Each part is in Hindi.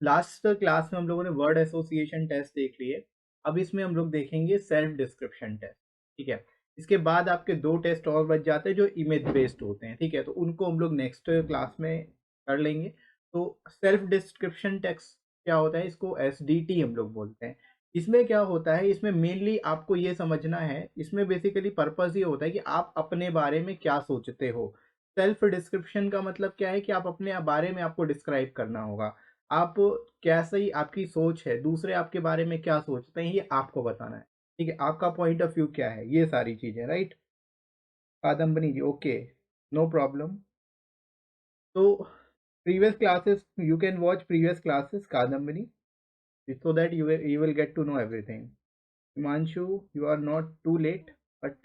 लास्ट क्लास में हम लोगों ने वर्ड एसोसिएशन टेस्ट देख लिए। अब इसमें हम लोग देखेंगे सेल्फ डिस्क्रिप्शन टेस्ट। ठीक है, इसके बाद आपके दो टेस्ट और बच जाते हैं जो इमेज बेस्ड होते हैं। ठीक है, तो उनको हम लोग नेक्स्ट क्लास में कर लेंगे। तो सेल्फ डिस्क्रिप्शन टेस्ट क्या होता है, इसको एसडीटी हम लोग बोलते हैं। इसमें क्या होता है, इसमें मेनली आपको ये समझना है, इसमें बेसिकली पर्पस ये होता है कि आप अपने बारे में क्या सोचते हो। सेल्फ डिस्क्रिप्शन का मतलब क्या है कि आप अपने बारे में आपको डिस्क्राइब करना होगा। आप कैसी आपकी सोच है, दूसरे आपके बारे में क्या सोचते हैं, ये आपको बताना है। ठीक है, आपका पॉइंट ऑफ व्यू क्या है, ये सारी चीजें, राइट। कादम्बनी जी, ओके, नो प्रॉब्लम। तो previous classes, you can watch previous classes Kadambini, so that you will get to know everything. Himanshu, you are not too late, but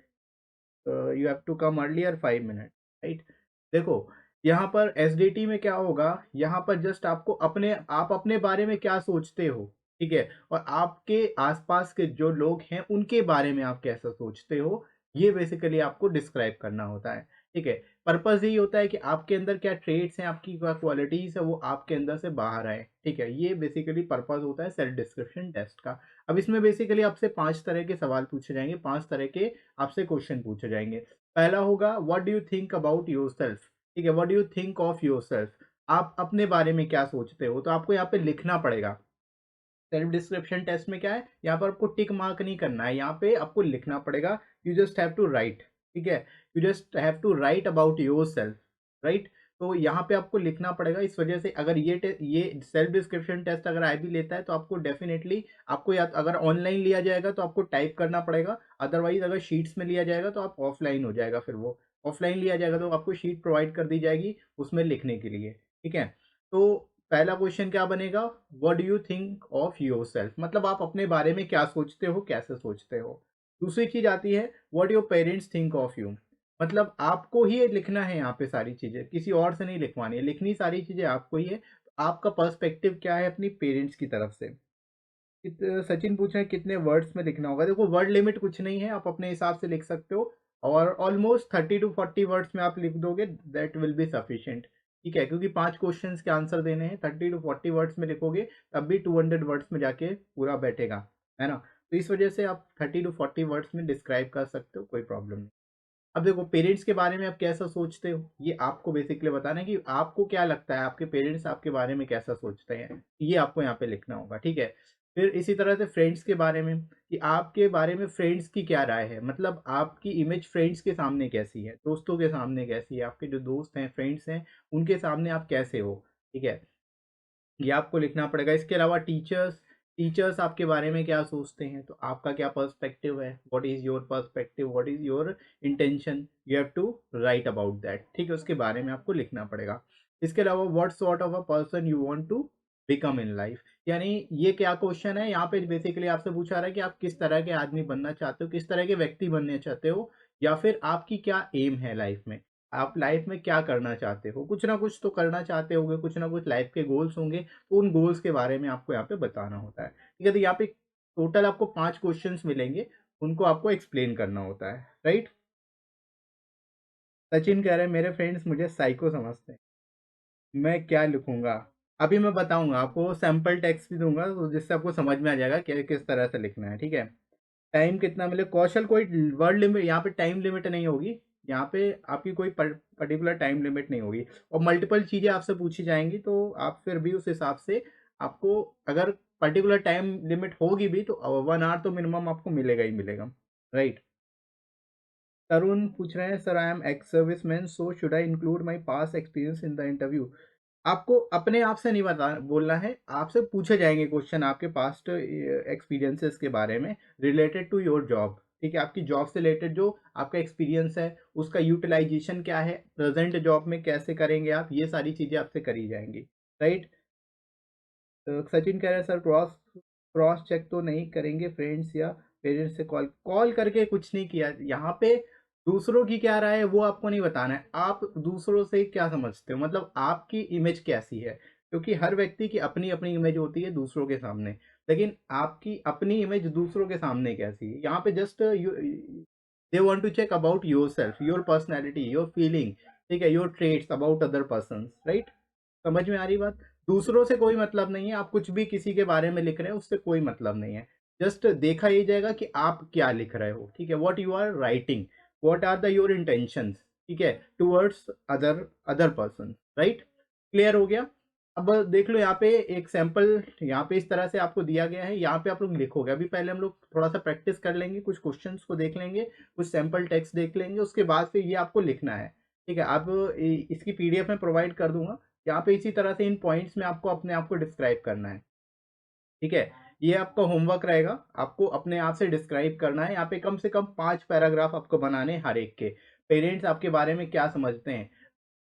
you have to come earlier 5 minutes, right? देखो, यहाँ पर एसडीटी में क्या होगा, यहाँ पर जस्ट आपको आप अपने बारे में क्या सोचते हो, ठीक है, और आपके आसपास के जो लोग हैं उनके बारे में आप कैसा सोचते हो, ये बेसिकली आपको डिस्क्राइब करना होता है। ठीक है, पर्पस यही होता है कि आपके अंदर क्या ट्रेड्स हैं, आपकी क्या क्वालिटीज है, वो आपके अंदर से बाहर आए। ठीक है, ये बेसिकली पर्पस होता है सेल्फ डिस्क्रिप्शन टेस्ट का। अब इसमें बेसिकली आपसे 5 तरह के सवाल पूछे जाएंगे, 5 तरह के आपसे क्वेश्चन पूछे जाएंगे। पहला होगा what do you think about yourself. ठीक है, what do you think of yourself, आप अपने बारे में क्या सोचते हो, तो आपको यहाँ पे लिखना पड़ेगा। सेल्फ डिस्क्रिप्शन टेस्ट में क्या है, यहाँ पर आपको टिक मार्क नहीं करना है, यहाँ पे आपको लिखना पड़ेगा। You just have to write. ठीक है, you just have to write about yourself, right. तो यहाँ पे आपको लिखना पड़ेगा। इस वजह से अगर ये सेल्फ डिस्क्रिप्शन टेस्ट अगर आई भी लेता है तो आपको डेफिनेटली, आपको या अगर ऑनलाइन लिया जाएगा तो आपको टाइप करना पड़ेगा, अदरवाइज अगर शीट्स में लिया जाएगा तो आप ऑफलाइन हो जाएगा। फिर वो ऑफलाइन लिया जाएगा तो आपको शीट प्रोवाइड कर दी जाएगी उसमें लिखने के लिए। ठीक है, तो पहला क्वेश्चन क्या बनेगा, what do you think of yourself, मतलब आप अपने बारे में क्या सोचते हो, कैसे सोचते हो। दूसरी चीज आती है what your parents think of you, मतलब आपको ही ये लिखना है, यहाँ पे सारी चीजें किसी और से नहीं लिखवानी है, लिखनी सारी चीजें आपको ही है। आपका पर्सपेक्टिव क्या है अपनी पेरेंट्स की तरफ से। सचिन पूछ रहे हैं कितने वर्ड्स में लिखना होगा, देखो वर्ड लिमिट कुछ नहीं है, आप अपने हिसाब से लिख सकते हो, और ऑलमोस्ट 30 to 40 वर्ड्स में आप लिख दोगे, दैट विल बी सफिशिएंट। ठीक है, क्योंकि 5 क्वेश्चंस के आंसर देने हैं, 30 to 40 वर्ड्स में लिखोगे तब भी 200 वर्ड्स में जाके पूरा बैठेगा, है ना। तो इस वजह से आप 30 to 40 वर्ड्स में डिस्क्राइब कर सकते हो, कोई प्रॉब्लम नहीं। अब देखो, पेरेंट्स के बारे में आप कैसा सोचते हो, ये आपको बेसिकली बताना है कि आपको क्या लगता है आपके पेरेंट्स आपके बारे में कैसा सोचते हैं, ये आपको यहाँ पे लिखना होगा। ठीक है, फिर इसी तरह से फ्रेंड्स के बारे में, कि आपके बारे में फ्रेंड्स की क्या राय है, मतलब आपकी इमेज फ्रेंड्स के सामने कैसी है, दोस्तों के सामने कैसी है, आपके जो दोस्त हैं फ्रेंड्स हैं उनके सामने आप कैसे हो। ठीक है, ये आपको लिखना पड़ेगा। इसके अलावा टीचर्स, टीचर्स आपके बारे में क्या सोचते हैं, तो आपका क्या पर्सपेक्टिव है, what is your perspective, what is your intention, you have to write about that. ठीक है, उसके बारे में आपको लिखना पड़ेगा। इसके अलावा what sort of a person you want to become in life, यानी ये क्या क्वेश्चन है, यहाँ पे बेसिकली आपसे पूछा रहा है कि आप किस तरह के आदमी बनना चाहते हो, किस तरह के व्यक्ति बनने चाहते हो, या फिर आपकी क्या एम है लाइफ में, आप लाइफ में क्या करना चाहते हो, कुछ ना कुछ तो करना चाहते होंगे, कुछ ना कुछ लाइफ के गोल्स होंगे, तो उन गोल्स के बारे में आपको यहाँ पे बताना होता है। ठीक है, तो यहाँ पे टोटल आपको 5 क्वेश्चंस मिलेंगे, उनको आपको एक्सप्लेन करना होता है, राइट। सचिन कह रहे हैं मेरे फ्रेंड्स मुझे साइको समझते हैं, मैं क्या लिखूंगा, अभी मैं बताऊंगा आपको, सैंपल टेक्स्ट भी दूंगा तो जिससे आपको समझ में आ जाएगा कि किस तरह से लिखना है। ठीक है, टाइम कितना मिले, कौशल कोई वर्ड लिमिट, यहाँ पे टाइम लिमिट नहीं होगी, यहाँ पे आपकी कोई पर्टिकुलर टाइम लिमिट नहीं होगी, और मल्टीपल चीज़ें आपसे पूछी जाएंगी तो आप फिर भी उस हिसाब से, आपको अगर पर्टिकुलर टाइम लिमिट होगी भी तो 1 आवर तो मिनिमम आपको मिलेगा ही मिलेगा, राइट। तरुण पूछ रहे हैं sir I am ex service man so should I include my pass experience in the interview, आपको अपने आप से नहीं बता बोलना है, आपसे पूछे जाएंगे क्वेश्चन आपके पास्ट एक्सपीरियंसेस के बारे में, रिलेटेड टू योर जॉब। ठीक है, आपकी जॉब से रिलेटेड जो आपका एक्सपीरियंस है उसका यूटिलाइजेशन क्या है, प्रेजेंट जॉब में कैसे करेंगे आप, ये सारी चीज़ें आपसे करी जाएंगी, राइट। तो सचिन कह रहे हैं सर क्रॉस क्रॉस चेक तो नहीं करेंगे फ्रेंड्स या पेरेंट्स से कॉल कॉल करके, कुछ नहीं किया यहाँ पे, दूसरों की क्या राय है वो आपको नहीं बताना है, आप दूसरों से क्या समझते हो, मतलब आपकी इमेज कैसी है, क्योंकि हर व्यक्ति की अपनी अपनी इमेज होती है दूसरों के सामने, लेकिन आपकी अपनी इमेज दूसरों के सामने कैसी है, यहाँ पे just they want to check about yourself, your personality, your feeling, ठीक है, your traits about other person, right. समझ में आ रही बात। दूसरों से कोई मतलब नहीं है, आप कुछ भी किसी के बारे में लिख रहे हैं उससे कोई मतलब नहीं है। जस्ट देखा ये जाएगा कि आप क्या लिख रहे हो, ठीक है, what you are writing, what are the your intentions, ठीक है, towards other other person, right. Clear हो गया। अब देख लो यहाँ पे एक सैंपल यहाँ पे इस तरह से आपको दिया गया है, यहाँ पे आप लोग लिखोगे। अभी पहले हम लोग थोड़ा सा प्रैक्टिस कर लेंगे, कुछ क्वेश्चंस को देख लेंगे, कुछ सैंपल टेक्स्ट देख लेंगे, उसके बाद फिर ये आपको लिखना है, ठीक है। अब इसकी पीडीएफ में प्रोवाइड कर दूंगा। यहाँ पे इसी तरह से इन पॉइंट्स में आपको अपने आप को डिस्क्राइब करना है, ठीक है। ये आपका होमवर्क रहेगा, आपको अपने आप से डिस्क्राइब करना है। यहाँ पे कम से कम 5 पैराग्राफ आपको बनाने हैं हर एक के। पेरेंट्स आपके बारे में क्या समझते हैं,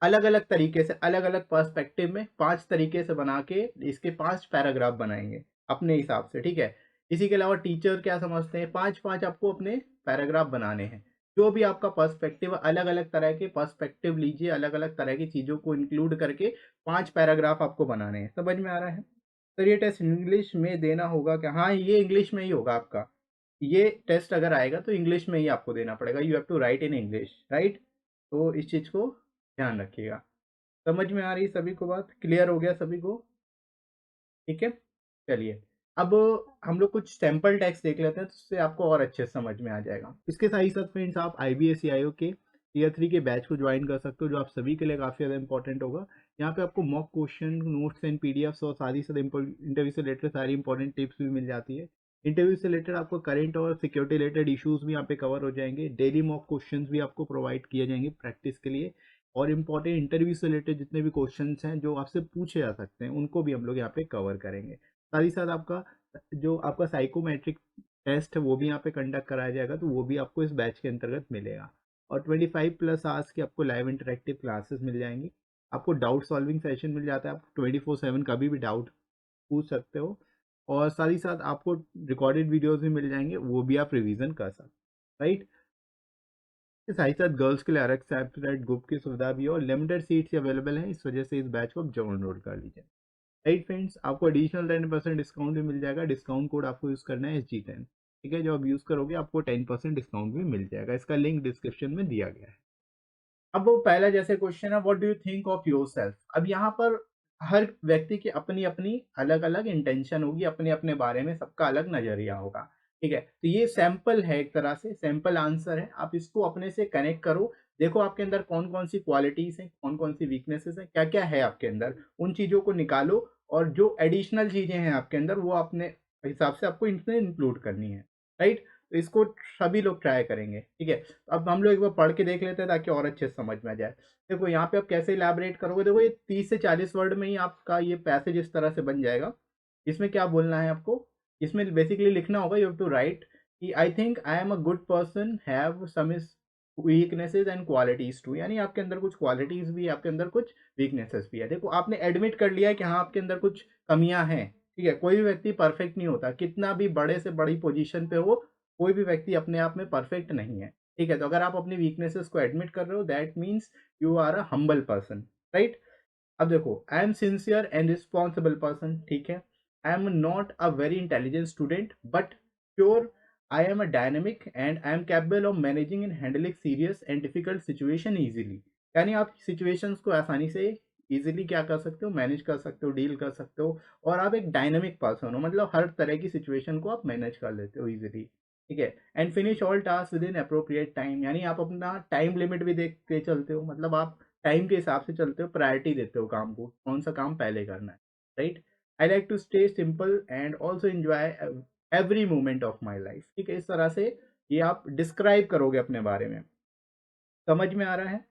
अलग अलग तरीके से, अलग अलग पर्सपेक्टिव में 5 तरीके से बना के इसके 5 पैराग्राफ बनाएंगे अपने हिसाब से, ठीक है। इसी के अलावा टीचर क्या समझते हैं, 5-5 आपको अपने पैराग्राफ बनाने हैं। जो भी आपका पर्सपेक्टिव, अलग अलग तरह के पर्सपेक्टिव लीजिए, अलग अलग तरह की चीज़ों को इंक्लूड करके 5 पैराग्राफ आपको बनाने हैं। समझ में आ रहा है। सर ये टेस्ट इंग्लिश में देना होगा क्या? हाँ, ये इंग्लिश में ही होगा आपका। ये टेस्ट अगर आएगा तो इंग्लिश में ही आपको देना पड़ेगा। You have to write in English, right. तो इस चीज़ को ध्यान रखिएगा। समझ में आ रही है सभी को बात? क्लियर हो गया सभी को? ठीक है, चलिए। अब हम लोग कुछ सैंपल टेक्स्ट देख लेते हैं, तो उससे आपको और अच्छे से समझ में आ जाएगा। इसके साथ ही साथ फ्रेंड्स, आप IBSE के ईयर 3 के बैच को ज्वाइन कर सकते हो, जो आप सभी के लिए काफ़ी ज़्यादा इंपॉर्टेंट होगा। यहाँ पे आपको mock question, notes and PDFs और साथ ही साथ इंटरव्यू से रिलेटेड सारी इंपॉर्टेंट टिप्स भी मिल जाती है। इंटरव्यू से रिलेटेड आपको करंट और सिक्योरिटी रिलेटेड इश्यूज भी यहाँ पे कवर हो जाएंगे। डेली मॉक क्वेश्चंस भी आपको प्रोवाइड किए जाएंगे प्रैक्टिस के लिए, और इम्पॉर्टेंट इंटरव्यू से रिलेटेड जितने भी क्वेश्चंस हैं जो आपसे पूछे जा सकते हैं, उनको भी हम लोग यहाँ पे कवर करेंगे। साथ ही साथ आपका जो आपका साइकोमेट्रिक टेस्ट है वो भी यहाँ पे कंडक्ट कराया जाएगा, तो वो भी आपको इस बैच के अंतर्गत मिलेगा। और 25+ आवर्स की आपको लाइव इंटरेक्टिव क्लासेस मिल जाएंगी। आपको डाउट सॉल्विंग सेशन मिल जाता है, आप 24/7 कभी भी डाउट पूछ सकते हो। और साथ ही साथ आपको रिकॉर्डेड वीडियोस भी मिल जाएंगे, वो भी आप रिवीजन कर सकते, राइट। साथ ही साथ गर्ल्स के लिए अलग सेपरेट ग्रुप की सुविधा भी है, और लिमिटेड सीट्स अवेलेबल है, इस वजह से इस बैच को आप जरूर एनरोल कर लीजिए। राइट फ्रेंड्स, आपको एडिशनल 10% डिस्काउंट भी मिल जाएगा। डिस्काउंट कोड आपको यूज़ करना है SG10, ठीक है। जो आप यूज़ करोगे आपको 10% डिस्काउंट भी मिल जाएगा। इसका लिंक डिस्क्रिप्शन में दिया गया है। अब वो पहला जैसे क्वेश्चन है, what do you think of yourself. अब यहाँ पर हर व्यक्ति की अपनी अपनी अलग अलग इंटेंशन होगी, अपने अपने बारे में सबका अलग नजरिया होगा, ठीक है। तो ये सैंपल है, एक तरह से सैंपल आंसर है। आप इसको अपने से कनेक्ट करो, देखो आपके अंदर कौन कौन सी क्वालिटीज हैं, कौन कौन सी वीकनेसेस हैं, क्या क्या है आपके अंदर, उन चीजों को निकालो। और जो एडिशनल चीजें हैं आपके अंदर, वो अपने हिसाब से आपको इनमें इंक्लूड करनी है, राइट। तो इसको सभी लोग ट्राई करेंगे, ठीक है। अब हम लोग एक बार पढ़ के देख लेते हैं ताकि और अच्छे से समझ में आ जाए। देखो यहाँ पे आप कैसे इलैबोरेट करोगे, देखो ये 30 से 40 वर्ड में ही आपका ये पैसेज इस तरह से बन जाएगा। इसमें क्या बोलना है आपको, इसमें बेसिकली लिखना होगा, यू हैव टू राइट कि I think I am a good person, have some weaknesses and qualities too. यानी आपके अंदर कुछ क्वालिटीज भी है, आपके अंदर कुछ वीकनेसेस भी है। देखो आपने एडमिट कर लिया है कि हाँ आपके अंदर कुछ कमियां हैं, ठीक है। कोई भी व्यक्ति परफेक्ट नहीं होता, कितना भी बड़े से बड़ी पोजीशन पे हो, कोई भी व्यक्ति अपने आप में परफेक्ट नहीं है, ठीक है। तो अगर आप अपनी वीकनेसेस को एडमिट कर रहे हो, that means you are a humble person, right. अब देखो, I am sincere and responsible person, ठीक है। I am not a very intelligent student but sure I am a dynamic and I am capable of managing and handling serious and difficult situation easily. यानी आप सिचुएशंस को आसानी से इजीली क्या कर सकते हो, मैनेज कर सकते हो, डील कर सकते हो। और आप एक डायनेमिक पर्सन हो, मतलब हर तरह की सिचुएशन को आप मैनेज कर लेते हो इजीली, ठीक है। And finish all task with in appropriate time, यानी आप अपना टाइम लिमिट भी देख के चलते हो, मतलब आप टाइम के हिसाब से चलते हो, प्रायोरिटी देते हो काम को, कौन सा काम पहले करना है, right. I like to stay simple and also enjoy every moment of my life, ठीक है। इस तरह से ये आप डिस्क्राइब करोगे अपने बारे में। समझ में आ रहा है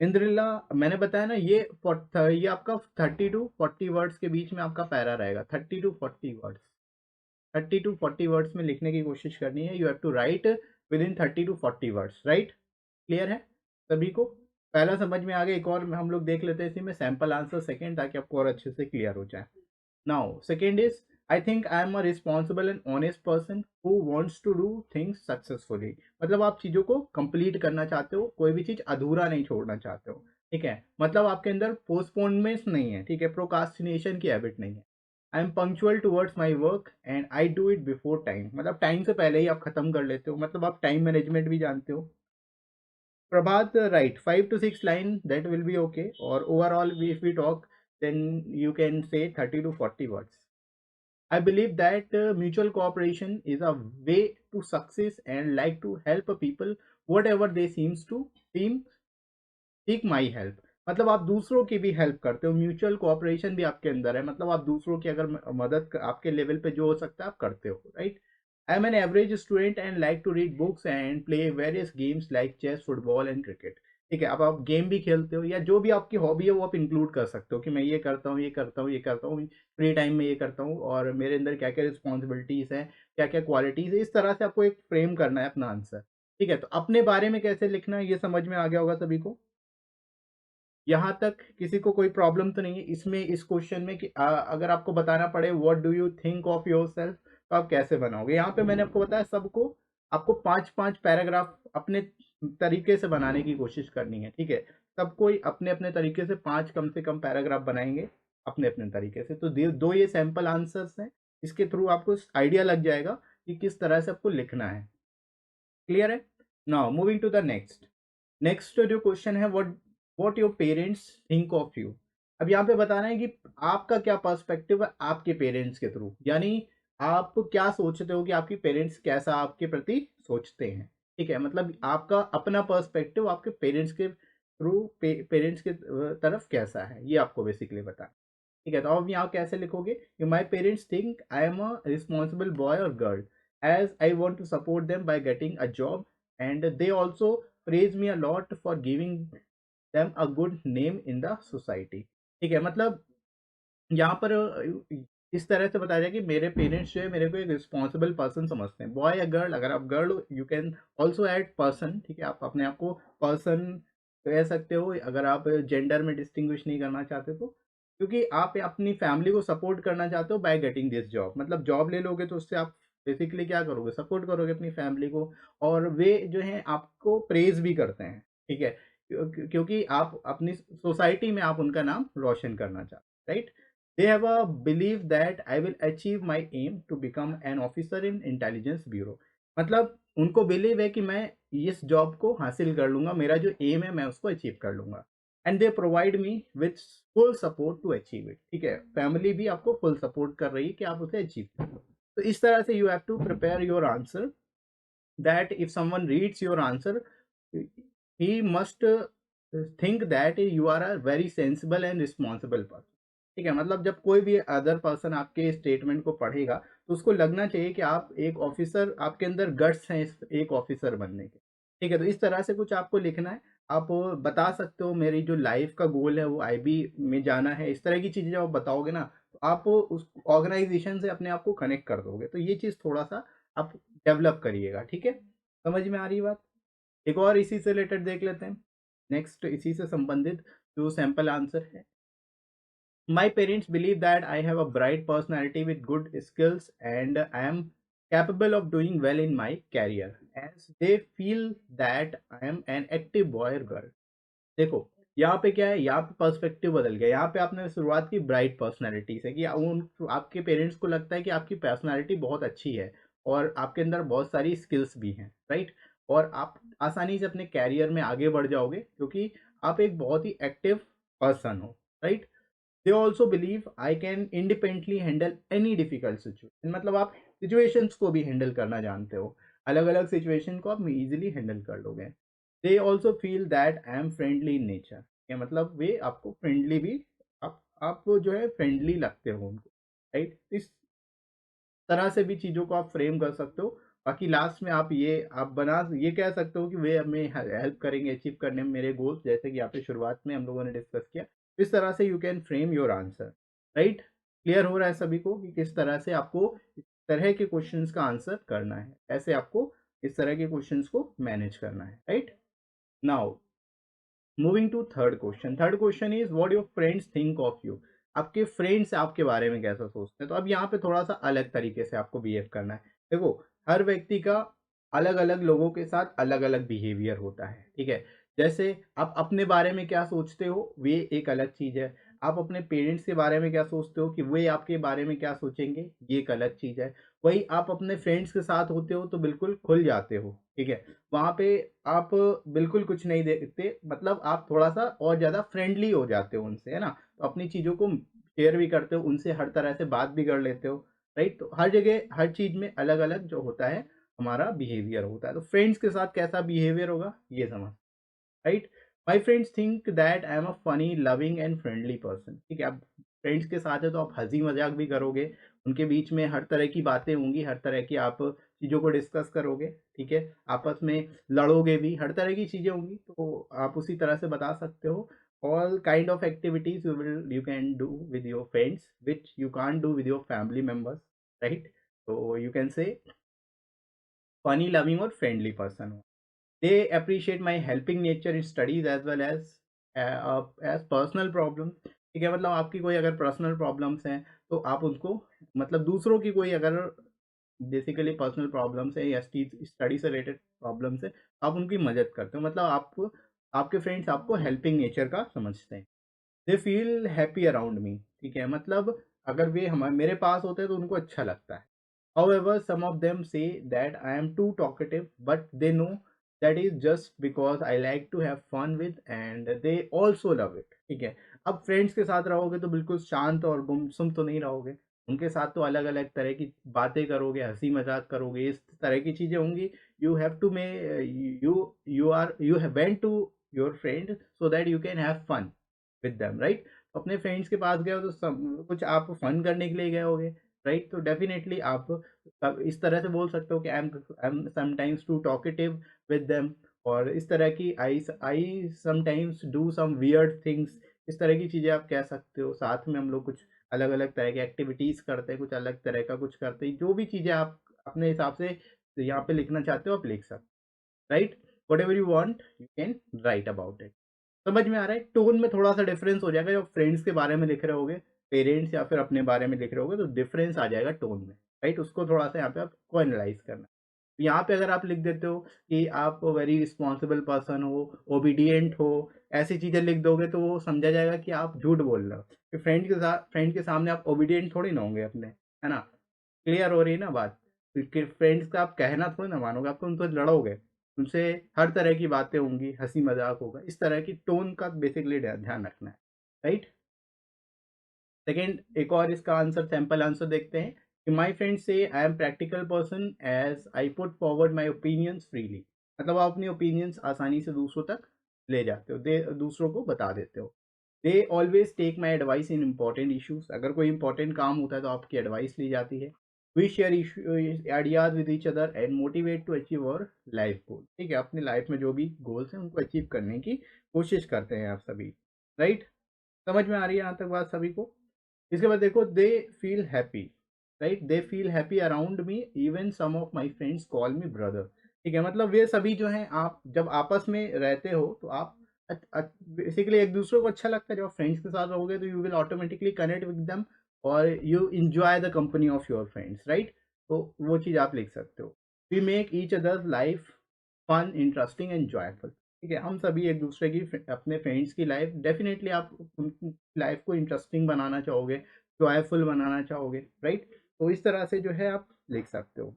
इंद्रिल्ला? मैंने बताया ना, ये आपका 30 to 40 वर्ड्स के बीच में आपका पैरा रहेगा। 30 to 40 वर्ड्स, 30 to 40 वर्ड्स में लिखने की कोशिश करनी है। You have to write within 30 to 40 words, right. Clear है सभी को? पहला समझ में आ गया। एक और हम लोग देख लेते हैं इसी में सैंपल आंसर सेकंड, ताकि आपको और अच्छे से क्लियर हो जाए। Now second is, I think I am a responsible and honest person who wants to do things successfully. मतलब आप चीज़ों को कंप्लीट करना चाहते हो, कोई भी चीज़ अधूरा नहीं छोड़ना चाहते हो, ठीक है। मतलब आपके अंदर पोस्टपोनमेंट नहीं है, ठीक है, प्रोकास्टिनेशन की हैबिट नहीं है। I M punctual towards my work and I do it before time, मतलब टाइम से पहले ही आप खत्म कर लेते हो, मतलब आप टाइम मैनेजमेंट भी जानते हो। Prabhat, right, 5 to 6 line that will be okay. और overall if we talk, then you can say 30 to 40 words. I believe that mutual cooperation is a way to success and like to help people whatever they seem seek my help. मतलब आप दूसरों की भी हेल्प करते हो, म्यूचुअल कोऑपरेशन भी आपके अंदर है, मतलब आप दूसरों की अगर आपके लेवल पे जो हो सकता है आप करते हो, right. I am an average student and like to read books and play various games like chess, football and cricket. ठीक है, अब आप गेम भी खेलते हो या जो भी आपकी हॉबी है वो आप इंक्लूड कर सकते हो कि मैं ये करता हूँ, ये करता हूँ, ये करता हूँ, फ्री टाइम में ये करता हूँ, और मेरे अंदर क्या क्या रिस्पॉन्सिबिलिटीज हैं, क्या क्या क्वालिटीज है। इस तरह से आपको एक फ्रेम करना है अपना आंसर। ठीक है, तो अपने बारे में कैसे लिखना है ये समझ में आ गया होगा सभी को। यहाँ तक किसी को कोई प्रॉब्लम तो नहीं है इसमें, इस क्वेश्चन में कि अगर आपको बताना पड़े what do you think of yourself, तो आप कैसे बनाओगे। यहाँ पे मैंने आपको बताया सबको आपको 5-5 पैराग्राफ अपने तरीके से बनाने की कोशिश करनी है। ठीक है, सब कोई अपने अपने तरीके से 5 कम से कम पैराग्राफ बनाएंगे अपने अपने तरीके से। तो दो ये सैंपल आंसर्स हैं, इसके थ्रू आपको आइडिया लग जाएगा कि किस तरह से आपको लिखना है। क्लियर है। Now moving to the next. Next जो क्वेश्चन है, what your parents think of you. अब यहाँ पे बताना है कि आपका क्या पर्सपेक्टिव है आपके पेरेंट्स के थ्रू, यानी आप क्या सोचते हो कि आपके पेरेंट्स कैसा आपके प्रति सोचते हैं। ठीक है, मतलब आपका अपना पर्सपेक्टिव आपके पेरेंट्स के थ्रू पेरेंट्स के तरफ कैसा है, ये आपको बेसिकली बताना। ठीक है, तो अब यहाँ कैसे लिखोगे कि my parents think I am a responsible boy और girl as I want to support them by getting a job and they also praise me a lot for giving them a good name in the society. ठीक है, मतलब यहाँ पर इस तरह से बताया जाए कि मेरे पेरेंट्स जो है मेरे को एक रिस्पॉन्सिबल पर्सन समझते हैं। बॉय या गर्ल, अगर आप गर्ल हो you can also add person. ठीक है, आप अपने आप को पर्सन कह सकते हो अगर आप जेंडर में डिस्टिंग्विश नहीं करना चाहते तो, क्योंकि आप अपनी फैमिली को सपोर्ट करना चाहते हो बाय गेटिंग दिस जॉब। मतलब जॉब ले लोगे तो उससे आप बेसिकली क्या करोगे, सपोर्ट करोगे अपनी फैमिली को, और वे जो है आपको प्रेज भी करते हैं। ठीक है, क्योंकि आप अपनी सोसाइटी में आप उनका नाम रोशन करना चाहते हो, right. They have a belief that I will achieve my aim to become an officer in intelligence bureau। मतलब उनको बिलीव है कि मैं इस जॉब को हासिल कर लूंगा, मेरा जो एम है मैं उसको अचीव कर लूंगा। And they provide me with full support to achieve it. ठीक है, फैमिली भी आपको फुल सपोर्ट कर रही है कि आप उसे अचीव कर लो। तो इस तरह से you have to prepare your answer that if someone reads your answer he must think that you are a very sensible and responsible person। ठीक है, मतलब जब कोई भी अदर पर्सन आपके स्टेटमेंट को पढ़ेगा तो उसको लगना चाहिए कि आप एक ऑफिसर, आपके अंदर गट्स हैं एक ऑफिसर बनने के। ठीक है, तो इस तरह से कुछ आपको लिखना है। आप बता सकते हो मेरी जो लाइफ का गोल है वो आईबी में जाना है, इस तरह की चीजें जब आप बताओगे ना तो आप उस ऑर्गेनाइजेशन से अपने आप को कनेक्ट कर दोगे। तो ये चीज थोड़ा सा आप डेवलप करिएगा। ठीक है, समझ में आ रही बात। एक और इसी से रिलेटेड देख लेते हैं। नेक्स्ट इसी से संबंधित जो सैंपल आंसर है, my parents believe that I have a bright personality with good skills and I am capable of doing well in my career as they feel that I am an active boy और गर्ल। देखो यहाँ पे क्या है, यहाँ पे पर्सपेक्टिव बदल गया। यहाँ पे आपने शुरुआत की ब्राइट पर्सनैलिटी से कि उन आपके पेरेंट्स को लगता है कि आपकी पर्सनैलिटी बहुत अच्छी है और आपके अंदर बहुत सारी स्किल्स भी हैं, राइट। और आप आसानी से अपने कैरियर में आगे बढ़ जाओगे क्योंकि आप एक बहुत ही एक्टिव पर्सन हो, right. They also believe I can independently handle any difficult situation. मतलब आप सिचुएशंस को भी हैंडल करना जानते हो, अलग अलग सिचुएशन को आप इजीली हैंडल कर लोगे। They also feel that I M friendly in nature. या मतलब वे आपको फ्रेंडली भी, आप जो है फ्रेंडली लगते हो उनको, राइट। इस तरह से भी चीज़ों को आप फ्रेम कर सकते हो। बाकी लास्ट में आप ये कह सकते हो कि वे हमें हेल्प करेंगे अचीव करने में मेरे गोल्स, जैसे कि यहाँ पे शुरुआत में हम लोगों ने डिस्कस किया। इस तरह से you can frame your answer, right. Clear हो रहा है सभी को कि किस तरह से आपको इस तरह के क्वेश्चंस का आंसर करना है, ऐसे आपको इस तरह के क्वेश्चंस को मैनेज करना है, right. Now moving to third question. Third question is what your friends think of you. आपके फ्रेंड्स आपके बारे में कैसा सोचते हैं। तो अब यहाँ पे थोड़ा सा अलग तरीके से आपको बिहेव करना है। देखो हर व्यक्ति का अलग अलग लोगों के साथ अलग अलग बिहेवियर होता है। ठीक है, जैसे आप अपने बारे में क्या सोचते हो वे एक अलग चीज है, आप अपने पेरेंट्स के बारे में क्या सोचते हो कि वे आपके बारे में क्या सोचेंगे, ये एक अलग चीज़ है। वही आप अपने फ्रेंड्स के साथ होते हो तो बिल्कुल खुल जाते हो, ठीक है? वहाँ पे आप बिल्कुल कुछ नहीं देखते, मतलब आप थोड़ा-सा और ज़्यादा फ्रेंडली हो जाते हो उनसे, है ना? तो अपनी चीज़ों को शेयर भी करते हो, उनसे हर तरह से बात भी कर लेते हो, राइट? तो हर जगह, हर चीज़ में अलग-अलग जो होता है हमारा बिहेवियर होता है। तो फ्रेंड्स के साथ कैसा बिहेवियर होगा, ये समझ, right? My friends think that I am a funny, loving and friendly person, ठीक है? आप फ्रेंड्स के साथ है तो आप हँसी मज़ाक भी करोगे, उनके बीच में हर तरह की बातें होंगी, हर तरह की आप चीज़ों को डिस्कस करोगे, ठीक है? आपस में लड़ोगे भी, हर तरह की चीज़ें होंगी, तो आप उसी तरह से बता सकते हो। All kind of activities you can do with your friends which you can't do with your family members, right? तो you can say funny, loving और फ्रेंडली पर्सन हो। They appreciate my helping nature in studies as well as personal problem, ठीक है? मतलब आपकी कोई अगर पर्सनल प्रॉब्लम्स हैं तो आप उनको, मतलब दूसरों की कोई अगर बेसिकली पर्सनल प्रॉब्लम्स है या स्टडी से रिलेटेड प्रॉब्लम्स है, आप उनकी मदद करते हो, मतलब आपको, आपके फ्रेंड्स आपको हेल्पिंग नेचर का समझते हैं। दे फील हैप्पी अराउंड मी, ठीक है? मतलब अगर वे हम मेरे पास होते हैं तो उनको अच्छा लगता है। However, some of them say that I am too talkative, but they know that is just because I like to have fun with and they also love it, ठीक है? अब फ्रेंड्स के साथ रहोगे तो बिल्कुल शांत और गुमसुम तो नहीं रहोगे। उनके साथ तो अलग-अलग तरह की बातें करोगे, हँसी-मज़ाक करोगे, इस तरह की चीज़ें होंगी। You have to may you you have went to your friend so that you can have fun with them, right? अपने फ्रेंड्स के पास गए हो तो सब कुछ आप फन करने के लिए गए होगे, राइट? तो डेफिनेटली आप अब इस तरह से बोल सकते हो कि I am sometimes too talkative with them, और इस तरह की I sometimes do some weird things, इस तरह की चीज़ें आप कह सकते हो। साथ में हम लोग कुछ अलग-अलग तरह की एक्टिविटीज़ करते हैं, कुछ अलग तरह का कुछ करते हैं। जो भी चीज़ें आप अपने हिसाब से यहाँ पे लिखना चाहते हो आप लिख सकते हो, right? Whatever you want you can right about it. समझ में आ रहा है? टोन में थोड़ा-सा डिफरेंस हो जाएगा, जब फ्रेंड्स के बारे में लिख रहे होगे, पेरेंट्स या फिर अपने बारे में लिख रहे होगे तो डिफरेंस आ जाएगा टोन में, राइट? उसको थोड़ा-सा यहाँ पे आपको एनालाइज़ करना है। यहाँ पे अगर आप लिख देते हो कि आप वेरी रिस्पॉन्सिबल पर्सन हो, ओबीडिएंट हो, ऐसी चीज़ें लिख दोगे तो वो समझा जाएगा कि आप झूठ बोल रहे हो। कि फ्रेंड के सामने आप ओबीडिएंट थोड़ी ना होंगे अपने, है ना? क्लियर हो रही है ना बात? क्योंकि फ्रेंड्स का आप कहना थोड़ी ना मानोगे, आप तो उनसे लड़ोगे। उनसे हर तरह की बातें होंगी, हँसी-मज़ाक होगा, इस तरह की टोन का बेसिकली ध्यान रखना है, राइट? सेकंड, एक और इसका आंसर, सैंपल आंसर देखते हैं कि माय फ्रेंड्स से I am practical person as I put forward my opinions freely, मतलब आप अपने ओपिनियंस आसानी से दूसरों तक ले जाते हो, दूसरों को बता देते हो। They always take my advice in important issues, अगर कोई इंपॉर्टेंट काम होता है तो आपकी एडवाइस ली जाती है। We share ideas with each other and motivate to achieve our life goal, ठीक है? अपनी लाइफ में जो भी गोल्स हैं उनको अचीव करने की कोशिश करते हैं आप सभी, राइट? समझ में आ रही है यहाँ तक बात सभी को? इसके बाद देखो, they feel happy, right? They feel happy around me, even some of my friends call me brother, ठीक है? मतलब वे सभी जो हैं, आप जब आपस में रहते हो तो आप बेसिकली एक दूसरे को अच्छा लगता है। जब फ्रेंड्स के साथ रहोगे तो you will automatically connect with them और you enjoy the company of your friends, right? तो वो चीज़ आप लिख सकते हो। We make each others life fun, interesting and joyful, ठीक है? हम सभी एक दूसरे की अपने फ्रेंड्स की लाइफ, डेफिनेटली आप उनकी लाइफ को इंटरेस्टिंग बनाना चाहोगे, जॉयफुल बनाना चाहोगे, राइट? तो इस तरह से जो है आप लिख सकते हो।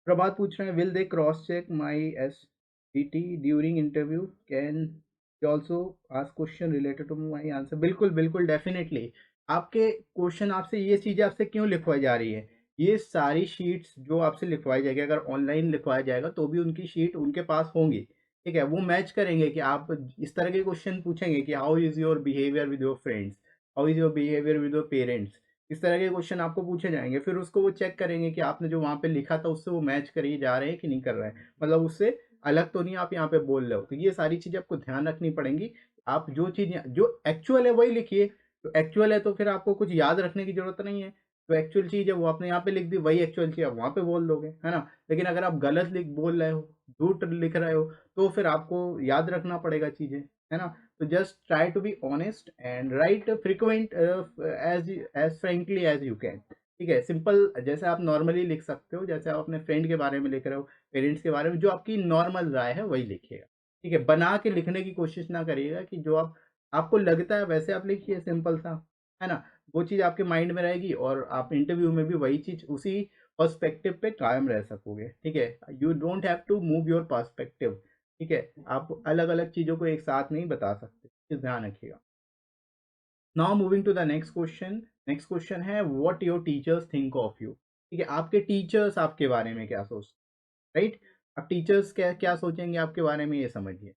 प्रभात पूछ रहे हैं, will they cross check my STT during interview, can they also ask question related to my answer? बिल्कुल बिल्कुल, डेफिनेटली। आपके क्वेश्चन आपसे, ये चीज़ें आपसे क्यों लिखवाई जा रही है? ये सारी शीट्स जो आपसे लिखवाई जाएगी, अगर ऑनलाइन लिखवाया जाएगा तो भी उनकी शीट उनके पास होंगी, ठीक है? वो मैच करेंगे कि आप इस तरह के क्वेश्चन पूछेंगे कि how is your behaviour with your friends, how is your behaviour with your parents, इस तरह के क्वेश्चन आपको पूछे जाएँगे। फिर उसको वो चेक करेंगे कि आपने जो वहाँ पे लिखा था उससे वो मैच करे जा रहे हैं कि नहीं कर रहे हैं। मतलब उससे अलग तो नहीं आप यहाँ पे बोल रहे हो। तो ये सारी चीज़ें आपको ध्यान रखनी पड़ेंगी। आप जो चीज़ जो एक्चुअल है वही लिखिए। तो एक्चुअल है तो फिर आपको कुछ याद रखने की ज़रूरत नहीं है। जो एक्चुअल चीज़ है वो आपने यहाँ पे लिख दी, वही एक्चुअल चीज़ आप वहाँ पे बोल दोगे, है ना? लेकिन अगर आप गलत बोल रहे हो, झूठ लिख रहे हो, तो फिर आपको याद रखना पड़ेगा चीज़ें, है ना? तो just try to be honest and write frequent as frankly as you can, ठीक है? सिंपल जैसे आप नॉर्मली लिख सकते हो, जैसे आप अपने फ्रेंड के बारे में लिख रहे हो, पेरेंट्स के बारे में, जो आपकी नॉर्मल राय है वही लिखिएगा, ठीक है? बना के लिखने की कोशिश ना करिएगा कि जो आप आपको लगता है वैसे आप लिखिए, सिंपल सा, है ना? वो चीज़ आपके माइंड में रहेगी और आप इंटरव्यू में भी वही चीज़ उसी पर्सपेक्टिव पे कायम रह सकोगे, ठीक है? You don't have to move your perspective, ठीक है? आप अलग-अलग चीज़ों को एक साथ नहीं बता सकते, ये ध्यान रखिएगा। Now moving to the next question है what your teachers think of you, ठीक है? आपके टीचर्स आपके बारे में क्या सोचते हैं, राइट? अब टीचर्स क्या क्या सोचेंगे आपके बारे में, ये समझिए।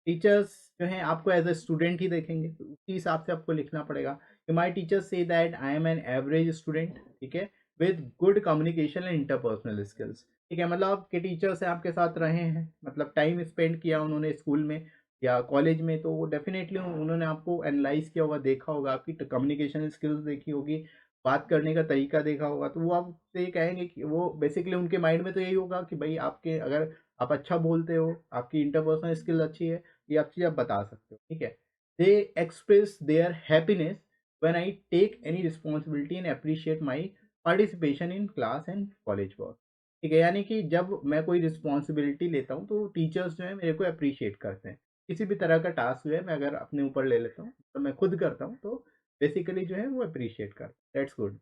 टीचर्स जो हैं आपको एज अ स्टूडेंट ही देखेंगे, तो उसी हिसाब से आपको लिखना पड़ेगा कि my teachers say that I am an average student, ठीक है, with good communication and interpersonal skills, ठीक है? मतलब आपके टीचर्स हैं, आपके साथ रहे हैं, मतलब टाइम स्पेंड किया उन्होंने स्कूल में या कॉलेज में, तो डेफिनेटली उन्होंने आपको एनालाइज किया होगा, देखा होगा, आपकी कम्युनिकेशन स्किल्स देखी होगी, बात करने का तरीका देखा होगा, तो वो आपसे ये कहेंगे कि वो बेसिकली उनके माइंड में तो यही होगा कि भाई आपके अगर आप अच्छा बोलते हो, आपकी इंटरपर्सनल स्किल अच्छी है, ये आप चीज़ आप बता सकते हो, ठीक है? They express their happiness when I take any responsibility and appreciate my participation in class and college work, ठीक है? यानी कि जब मैं कोई रिस्पॉन्सिबिलिटी लेता हूँ, तो टीचर्स जो है मेरे को एप्रिशिएट करते हैं। किसी भी तरह का टास्क जो है मैं अगर अपने ऊपर ले लेता हूँ, तो मैं खुद करता हूँ, तो बेसिकली जो है वो एप्रिशिएट करते हैं। That's good.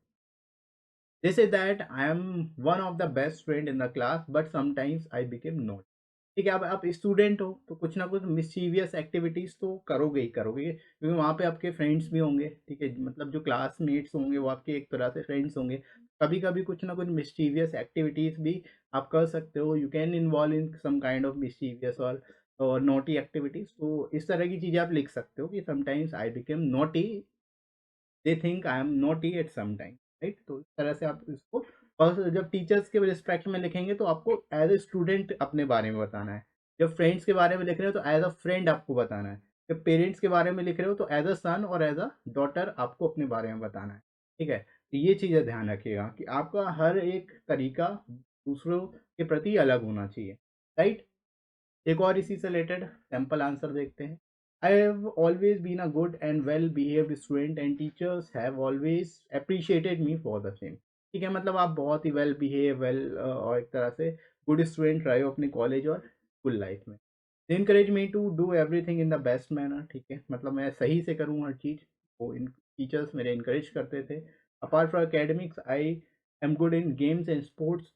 They say that I am one of the best friend in the class, but sometimes I became not. ठीक है, अब आप स्टूडेंट हो तो कुछ ना कुछ मिस्चीवियस एक्टिविटीज़ तो करोगे ही करोगे, क्योंकि वहाँ पे आपके फ्रेंड्स भी होंगे, ठीक है? मतलब जो क्लासमेट्स होंगे वो आपके एक तरह से फ्रेंड्स होंगे। कभी-कभी कुछ ना कुछ मिस्चीवियस एक्टिविटीज़ भी आप कर सकते हो। You can involve in some kind of mischievous और नॉटी एक्टिविटीज़। तो इस तरह की चीज़ें आप लिख सकते हो कि sometimes I became naughty, they think I am naughty at some time, right? तो इस तरह से आप इसको, और जब टीचर्स के रिस्पेक्ट में लिखेंगे तो आपको एज ए स्टूडेंट अपने बारे में बताना है। जब फ्रेंड्स के बारे में लिख रहे हो तो एज अ फ्रेंड आपको बताना है। जब पेरेंट्स के बारे में लिख रहे हो तो एज अ सन और एज अ डॉटर आपको अपने बारे में बताना है, ठीक है? तो ये चीज़ें ध्यान रखिएगा कि आपका हर एक तरीका दूसरों के प्रति अलग होना चाहिए, राइट? एक और इसी से रिलेटेड सैंपल आंसर देखते हैं। I have always been a good and well behaved student and teachers have always appreciated me for the same, ठीक है? मतलब आप बहुत ही वेल बिहेव और एक तरह से गुड स्टूडेंट रहे हो अपने कॉलेज और स्कूल लाइफ में। They encourage me to do everything in the best manner, ठीक है? मतलब मैं सही से करूँ हर चीज़, वो इन टीचर्स मेरे इनकरेज करते थे। Apart from academics I am good in games and sports.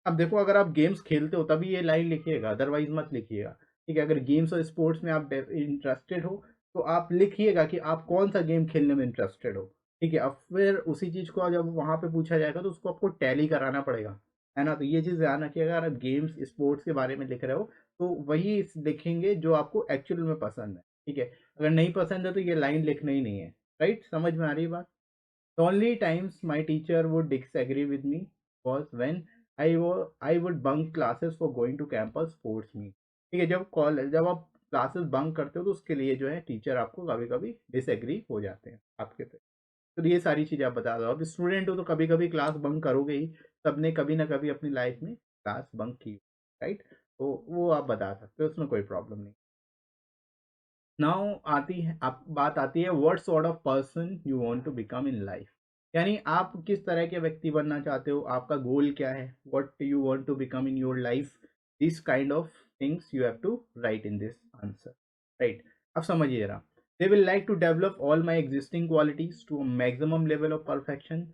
अब देखो, अगर आप गेम्स खेलते हो तभी ये लाइन लिखिएगा, अदरवाइज मत लिखिएगा, ठीक है? अगर गेम्स और स्पोर्ट्स में आप इंटरेस्टेड हो तो आप लिखिएगा कि आप कौन सा गेम खेलने में इंटरेस्टेड हो, ठीक है? अब फिर उसी चीज़ को जब वहाँ पे पूछा जाएगा तो उसको आपको टैली कराना पड़ेगा, है ना? तो ये चीज़ ध्यान रखिएगा, अगर आप गेम्स स्पोर्ट्स के बारे में लिख रहे हो तो वही लिखेंगे जो आपको एक्चुअल में पसंद है, ठीक है? अगर नहीं पसंद है तो ये लाइन लिखना ही नहीं है, राइट? समझ में आ रही है बात? The only times my teacher would disagree with me was when I would bunk classes for going to campus sports meet, ठीक है? जब आप क्लासेस बंक करते हो तो उसके लिए जो है टीचर आपको कभी-कभी डिसएग्री हो जाते हैं आपके से। तो ये सारी चीज़ें आप बता दो। अब स्टूडेंट हो तो कभी-कभी क्लास बंक करोगे ही, सबने कभी ना कभी अपनी लाइफ में क्लास बंक की, राइट? तो वो आप बता सकते हो, उसमें कोई प्रॉब्लम नहीं। नाउ आती है आप बात आती है what sort of person you want to become in life, यानी आप किस तरह के व्यक्ति बनना चाहते हो, आपका गोल क्या है, what you want to become in your life, this kind of things you have to write in this answer, right? अब समझिए जरा। They will like to develop all my existing qualities to maximum level of perfection,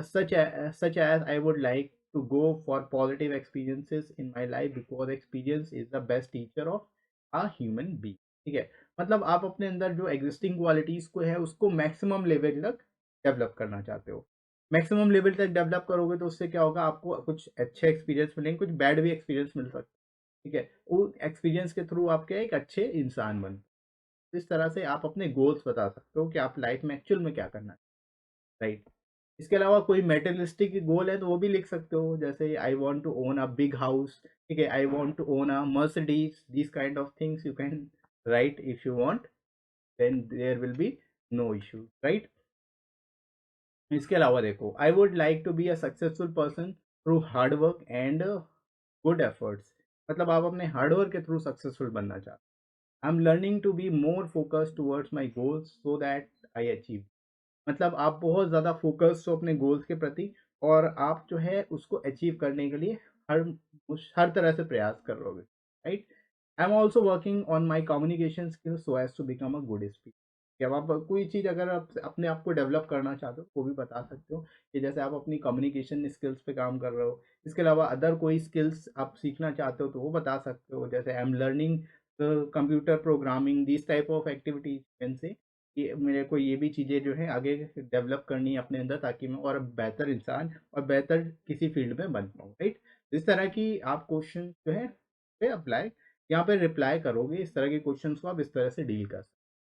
such as I would like to go for positive experiences in my life because experience is the best teacher of a human being, ठीक है? मतलब आप अपने अंदर जो एग्जिस्टिंग क्वालिटीज़ को है उसको मैक्सिमम लेवल तक डेवलप करना चाहते हो। मैक्सिमम लेवल तक डेवलप करोगे तो उससे क्या होगा, आपको कुछ अच्छे एक्सपीरियंस मिलेंगे, कुछ बैड भी एक्सपीरियंस मिल सकता है, ठीक है? वो एक्सपीरियंस के थ्रू आप क्या है, एक अच्छे इंसान बन, इस तरह से आप अपने गोल्स बता सकते हो कि आप लाइफ में एक्चुअल में क्या करना है, राइट? इसके अलावा कोई मटेरियलिस्टिक गोल है तो वो भी लिख सकते हो, जैसे I want to own a big house, ठीक है? I want to own a Mercedes, this kind of things you can write if you want, then there will be no issue, right? इसके अलावा देखो, I would like to be a successful person through hard work and good efforts, मतलब आप अपने हार्ड वर्क के थ्रू सक्सेसफुल बनना चाहते हो। I am learning to be more focused towards my goals so that I achieve, मतलब आप बहुत ज़्यादा फोकस्ड हो अपने गोल्स के प्रति और आप जो है उसको अचीव करने के लिए हर हर तरह से प्रयास कर रहोगे, राइट? I am also working on my communication skills so as to become a good speaker. जब आप कोई चीज़ अगर आप अपने आप को डेवलप करना चाहते हो वो भी बता सकते हो कि जैसे आप अपनी कम्युनिकेशन स्किल्स पे काम कर रहे हो। इसके अलावा अदर कोई स्किल्स आप सीखना चाहते हो तो वो बता सकते हो, जैसे आई am learning computer programming, this type of activities can say कि मेरे को ये भी चीज़ें जो है आगे डेवलप करनी है अपने अंदर, ताकि मैं और बेहतर इंसान और बेहतर किसी फील्ड में बन पाऊँ, राइट। इस तरह की आप क्वेश्चन जो है पे अप्लाई यहाँ पे रिप्लाई करोगे, इस तरह के क्वेश्चंस को आप इस तरह से डील कर सकते हो।